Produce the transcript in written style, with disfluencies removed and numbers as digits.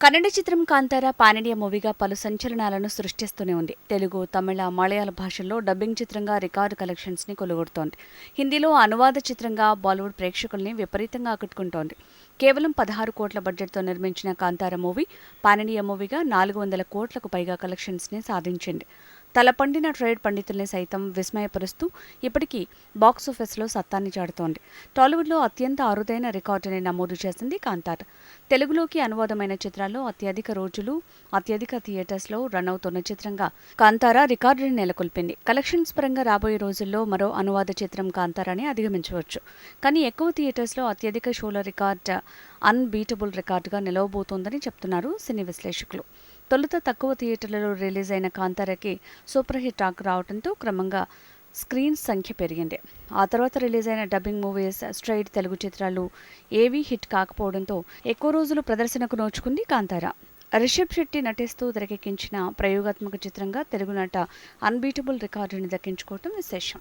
కన్నడ చిత్రం Kantara pan India మూవీగా పలు సంచలనాలను సృష్టిస్తూనే ఉంది. తెలుగు, తమిళ, మలయాళ భాషల్లో డబ్బింగ్ చిత్రంగా రికార్డు కలెక్షన్స్ ని కొలుగొడుతోంది. హిందీలో అనువాద చిత్రంగా బాలీవుడ్ ప్రేక్షకుల్ని విపరీతంగా ఆకట్టుకుంటోంది. కేవలం 16 కోట్ల బడ్జెట్తో నిర్మించిన కాంతారా మూవీ పాన్ ఇండియా మూవీగా 400 కోట్లకు పైగా కలెక్షన్స్ ని సాధించింది. తలపండిన ట్రేడ్ పండితుల్ని సైతం విస్మయపరుస్తూ ఇప్పటికీ బాక్సాఫీసులో సత్తాని చాటుతోంది. టాలీవుడ్లో అత్యంత అరుదైన రికార్డుని నమోదు చేసింది కాంతారా. తెలుగులోకి అనువాదమైన చిత్రాల్లో అత్యధిక రోజులు, అత్యధిక థియేటర్స్లో రన్ అవుతున్న చిత్రంగా కాంతారా రికార్డుని నెలకొల్పింది. కలెక్షన్స్ పరంగా రాబోయే రోజుల్లో మరో అనువాద చిత్రం కాంతారాని అధిగమించవచ్చు. కానీ ఎక్కువ థియేటర్స్లో అత్యధిక షోల రికార్డు అన్బీటబుల్ రికార్డుగా నిలవబోతోందని చెప్తున్నారు సినీ విశ్లేషకులు. తొలుత తక్కువ థియేటర్లలో రిలీజ్ అయిన కాంతారాకి సూపర్ హిట్ టాక్ రావడంతో క్రమంగా స్క్రీన్స్ సంఖ్య పెరిగింది. ఆ తర్వాత రిలీజ్ అయిన డబ్బింగ్ మూవీస్, స్ట్రైట్ తెలుగు చిత్రాలు ఏవీ హిట్ కాకపోవడంతో ఎక్కువ రోజులు ప్రదర్శనకు నోచుకుంది కాంతారా. రిషబ్ శెట్టి నటిస్తూ తెరకెక్కించిన ప్రయోగాత్మక చిత్రంగా తెలుగునాట అన్బీటబుల్ రికార్డుని దక్కించుకోవటం విశేషం.